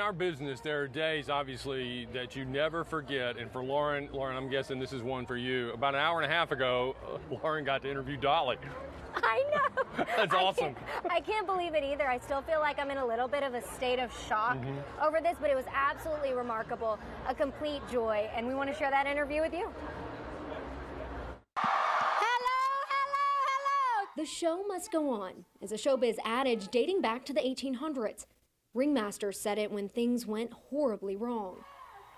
our business, there are days, obviously, that you never forget. And for Lauren, I'm guessing this is one for you. About an hour and a half ago, Lauren got to interview Dolly. I know. That's awesome. I can't believe it either. I still feel like I'm in a little bit of a state of shock over this, but it was absolutely remarkable, a complete joy, and we want to share that interview with you. The show must go on is a showbiz adage dating back to the 1800s. Ringmasters said it when things went horribly wrong.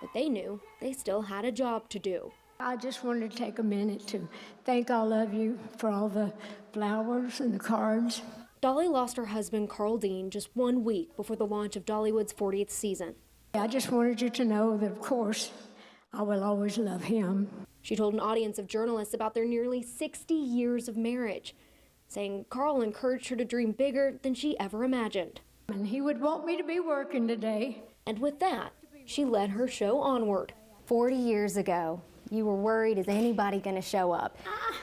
But they knew they still had a job to do. I just wanted to take a minute to thank all of you for all the flowers and the cards. Dolly lost her husband, Carl Dean, just 1 week before the launch of Dollywood's 40th season. I just wanted you to know that, of course, I will always love him. She told an audience of journalists about their nearly 60 years of marriage, saying Carl encouraged her to dream bigger than she ever imagined. And he would want me to be working today. And with that, she led her show onward. 40 years ago, you were worried, is anybody going to show up?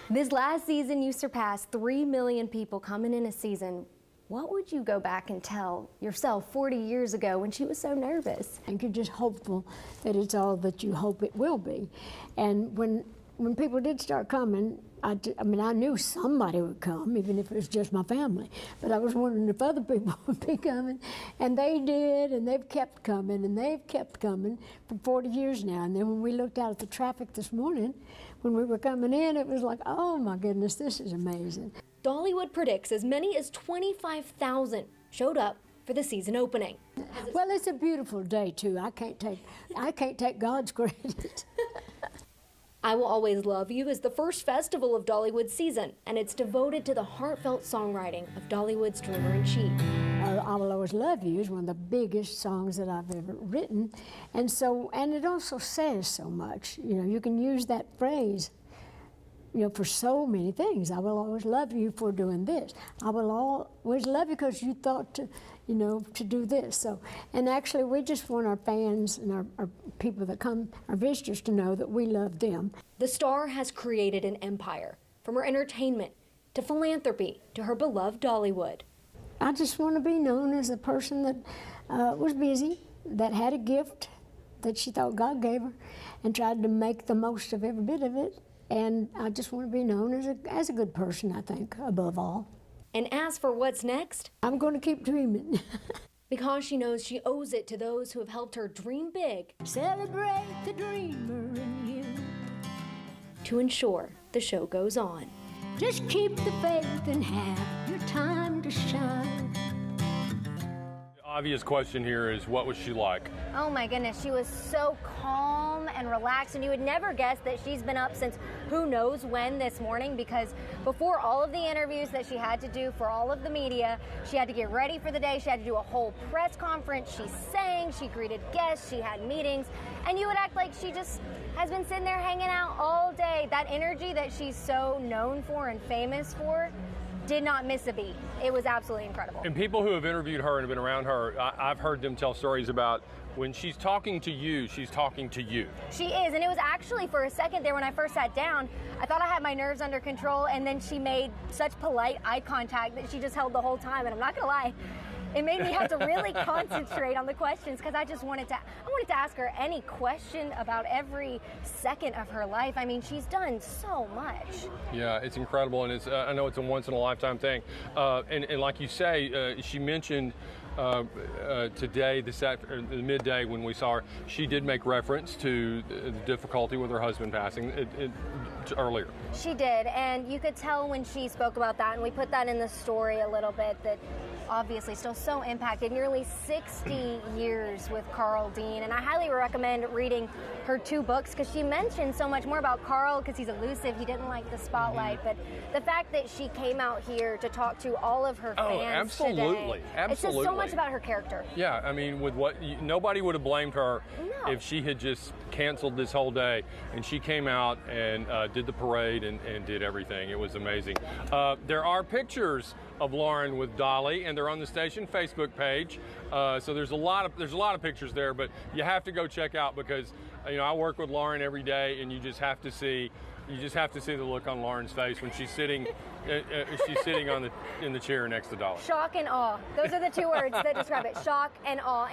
This last season, you surpassed 3 million people coming in a season. What would you go back and tell yourself 40 years ago when she was so nervous? And you're just hopeful that it's all that you hope it will be. And when people did start coming, I knew somebody would come, even if it was just my family. But I was wondering if other people would be coming. And they did, and they've kept coming, and they've kept coming for 40 years now. And then when we looked out at the traffic this morning, when we were coming in, it was like, oh my goodness, this is amazing. Dollywood predicts as many as 25,000 showed up for the season opening. Well, it's a beautiful day, too. I can't take God's credit. I Will Always Love You is the first festival of Dollywood's season, and it's devoted to the heartfelt songwriting of Dollywood's dreamer-in-chief. I Will Always Love You is one of the biggest songs that I've ever written, and it also says so much. You know, you can use that phrase, you know, for so many things. I will always love you for doing this. I will always love you because you thought to, you know, to do this. So, and actually, we just want our fans and our people that come, our visitors, to know that we love them. The star has created an empire, from her entertainment to philanthropy to her beloved Dollywood. I just want to be known as a person that was busy, that had a gift that she thought God gave her, and tried to make the most of every bit of it. And I just want to be known as a good person, I think, above all. And as for what's next, I'm going to keep dreaming. because she knows she owes it to those who have helped her dream big. Celebrate the dreamer in you. To ensure the show goes on. Just keep the faith and have your time to shine. Obvious question here is, what was she like? Oh my goodness, she was so calm and relaxed, and you would never guess that she's been up since who knows when this morning, because before all of the interviews that she had to do for all of the media, she had to get ready for the day, she had to do a whole press conference, she sang, she greeted guests, she had meetings, and you would act like she just has been sitting there hanging out all day. That energy that she's so known for and famous for did not miss a beat. It was absolutely incredible. And people who have interviewed her and have been around her, I've heard them tell stories about when she's talking to you, she's talking to you. She is, and it was actually for a second there when I first sat down, I thought I had my nerves under control, and then she made such polite eye contact that she just held the whole time, and I'm not gonna lie, it made me have to really concentrate on the questions, because I wanted to ask her any question about every second of her life. I mean, she's done so much. Yeah, it's incredible, and it's I know it's a once-in-a-lifetime thing. And like you say, she mentioned today, the midday when we saw her, she did make reference to the difficulty with her husband passing earlier. She did, and you could tell when she spoke about that, and we put that in the story a little bit, that obviously still so impacted. Nearly 60 years with Carl Dean, and I highly recommend reading her 2 books, because she mentioned so much more about Carl, because he's elusive, he didn't like the spotlight, but the fact that she came out here to talk to all of her fans today, it says so much about her character. Yeah, I mean, with nobody would have blamed her if she had just canceled this whole day, and she came out and did the parade and did everything. It was amazing. There are pictures of Lauren with Dolly, and they're on the station Facebook page. So there's a lot of pictures there, but you have to go check out, because you know, I work with Lauren every day, and you just have to see the look on Lauren's face when she's sitting in the chair next to Dolly. Shock and awe. Those are the 2 words that describe it. Shock and awe.